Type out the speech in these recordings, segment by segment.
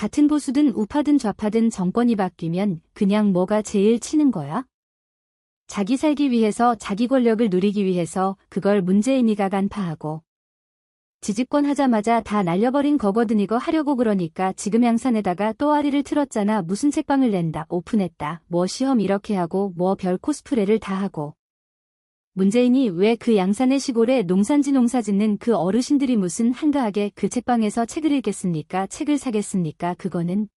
같은 보수든 우파든 좌파든 정권이 바뀌면 그냥 뭐가 제일 치는 거야? 자기 살기 위해서 자기 권력을 누리기 위해서 그걸 문재인이가 간파하고 지지권 하자마자 다 날려버린 거거든. 이거 하려고 그러니까 지금 양산에다가 또아리를 틀었잖아. 무슨 책방을 낸다, 오픈했다, 뭐 시험 이렇게 하고 뭐 별 코스프레를 다 하고. 문재인이 왜 그 양산의 시골에 농산지 농사 짓는 그 어르신들이 무슨 한가하게 그 책방에서 책을 읽겠습니까? 책을 사겠습니까? 그거는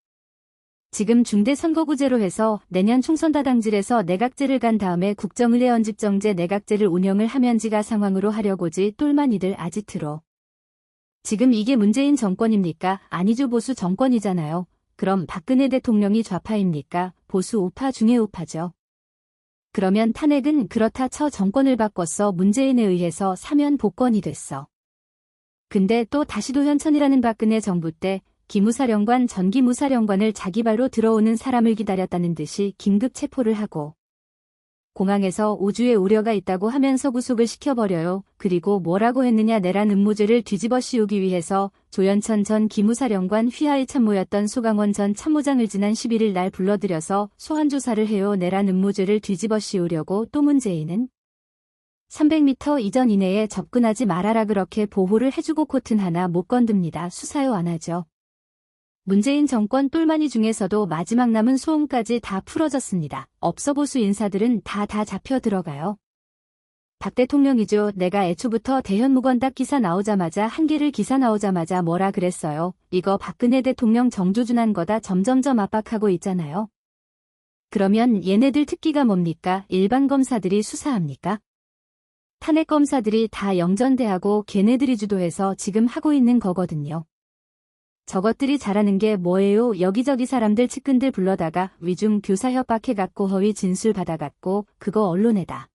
지금 중대 선거구제로 해서 내년 총선 다당질에서 내각제를 간 다음에 국정을 해연집정제 내각제를 운영을 하면지가 상황으로 하려고지 똘마니들 아지트로. 지금 이게 문재인 정권입니까? 아니죠. 보수 정권이잖아요. 그럼 박근혜 대통령이 좌파입니까? 보수 우파 중에 우파죠. 그러면 탄핵은 그렇다 쳐 정권을 바꿨어. 문재인에 의해서 사면 복권이 됐어. 근데 또 다시 도현천이라는 박근혜 정부 때 기무사령관 전 기무사령관을 자기 발로 들어오는 사람을 기다렸다는 듯이 긴급 체포를 하고 공항에서 우주에 우려가 있다고 하면서 구속을 시켜버려요. 그리고 뭐라고 했느냐. 내란 음모죄를 뒤집어 씌우기 위해서 조현천 전 기무사령관 휘하의 참모였던 소강원 전 참모장을 지난 11일 날 불러들여서 소환조사를 해요. 내란 음모죄를 뒤집어 씌우려고. 또 문재인은 300m 이전 이내에 접근하지 말아라 그렇게 보호를 해주고 코튼 하나 못 건듭니다. 수사요 안 하죠. 문재인 정권 똘마니 중에서도 마지막 남은 소음까지 다 풀어졌습니다. 없어 보수 인사들은 다 잡혀 들어가요. 박 대통령이죠. 내가 애초부터 대현무건 딱 기사 나오자마자 한겨레 기사 나오자마자 뭐라 그랬어요. 이거 박근혜 대통령 정조준한 거다. 점점점 압박하고 있잖아요. 그러면 얘네들 특기가 뭡니까? 일반 검사들이 수사합니까? 탄핵 검사들이 다 영전대하고 걔네들이 주도해서 지금 하고 있는 거거든요. 저것들이 잘하는 게 뭐예요? 여기저기 사람들 측근들 불러다가 위중 교사 협박해갖고 허위 진술 받아갖고 그거 언론에다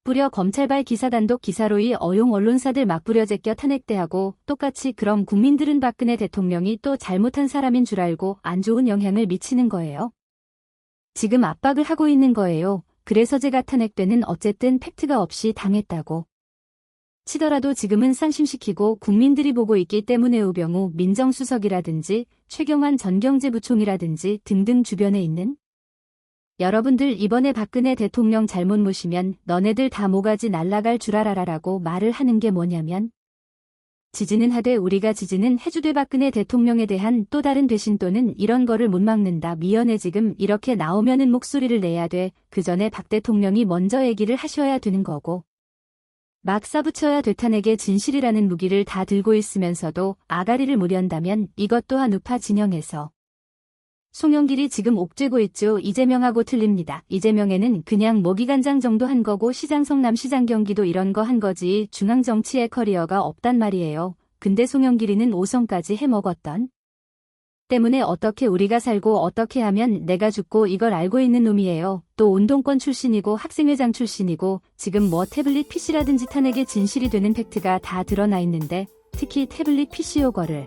뿌려. 검찰발 기사 단독 기사로이 어용 언론사들 막 뿌려 제껴 탄핵대하고. 똑같이 그럼 국민들은 박근혜 대통령이 또 잘못한 사람인 줄 알고 안 좋은 영향을 미치는 거예요. 지금 압박을 하고 있는 거예요. 그래서 제가 탄핵되는 어쨌든 팩트가 없이 당했다고 치더라도 지금은 쌍심시키고 국민들이 보고 있기 때문에 우병우 민정수석이라든지 최경환 전 경제부총리라든지 등등 주변에 있는 여러분들 이번에 박근혜 대통령 잘못 모시면 너네들 다 모가지 날라갈 줄 알아라라고 말을 하는 게 뭐냐면 지지는 하되 우리가 지지는 해주되 박근혜 대통령에 대한 또 다른 배신 또는 이런 거를 못 막는다. 미연에 지금 이렇게 나오면은 목소리를 내야 돼. 그 전에 박 대통령이 먼저 얘기를 하셔야 되는 거고. 막 싸붙여야 돼. 탄핵의 진실이라는 무기를 다 들고 있으면서도 아가리를 무련다면 이것 또한 우파 진영에서 송영길이 지금 옥죄고 있죠. 이재명하고 틀립니다. 이재명에는 그냥 모기간장 정도 한 거고 시장 성남 시장 경기도 이런 거 한 거지 중앙정치의 커리어가 없단 말이에요. 근데 송영길이는 5선까지 해먹었던 때문에 어떻게 우리가 살고 어떻게 하면 내가 죽고 이걸 알고 있는 놈이에요. 또 운동권 출신이고 학생회장 출신이고 지금 뭐 태블릿 PC라든지 탄핵의 진실이 되는 팩트가 다 드러나 있는데 특히 태블릿 PC 요거를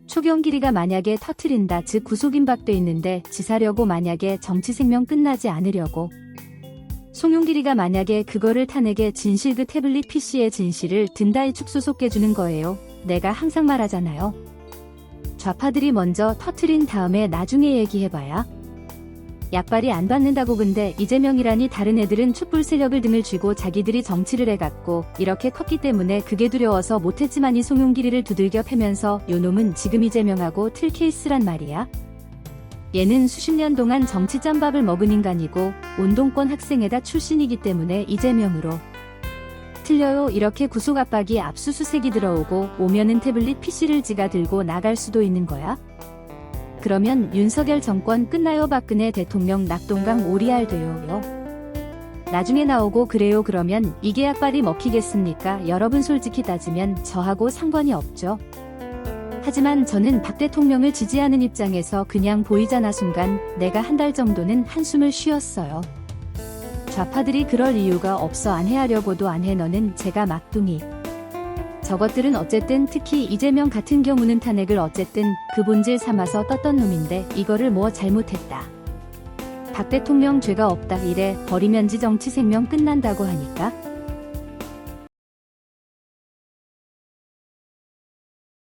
초경길이가 만약에 터트린다. 즉 구속임박돼 있는데 지사려고 만약에 정치 생명 끝나지 않으려고 송영길이가 만약에 그거를 탄핵의 진실 그 태블릿 PC의 진실을 든다이 축소 속해주는 거예요. 내가 항상 말하잖아요. 좌파들이 먼저 터트린 다음에 나중에 얘기해봐야 약발이 안 받는다고. 근데 이재명이라니 다른 애들은 촛불 세력을 등을 쥐고 자기들이 정치를 해갔고 이렇게 컸기 때문에 그게 두려워서 못했지만 이 송영길이를 두들겨 패면서 요놈은 지금 이재명하고 틀 케이스란 말이야. 얘는 수십 년 동안 정치 짬밥을 먹은 인간이고 운동권 학생회다 출신이기 때문에 이재명으로 틀려요. 이렇게 구속 압박이 압수수색이 들어오고 오면은 태블릿 PC를 지가 들고 나갈 수도 있는 거야. 그러면 윤석열 정권 끝나요. 박근혜 대통령 낙동강 오리알 돼요요. 나중에 나오고 그래요. 그러면 이게 약발이 먹히겠습니까? 여러분 솔직히 따지면 저하고 상관이 없죠. 하지만 저는 박 대통령을 지지하는 입장에서 그냥 보이잖아. 순간 내가 한 달 정도는 한숨을 쉬었어요. 좌파들이 그럴 이유가 없어. 안 해하려고도 안 해. 너는 제가 막둥이. 저것들은 어쨌든 특히 이재명 같은 경우는 탄핵을 어쨌든 그 본질 삼아서 떴던 놈인데 이거를 뭐 잘못했다. 박 대통령 죄가 없다 이래 버리면지 정치 생명 끝난다고 하니까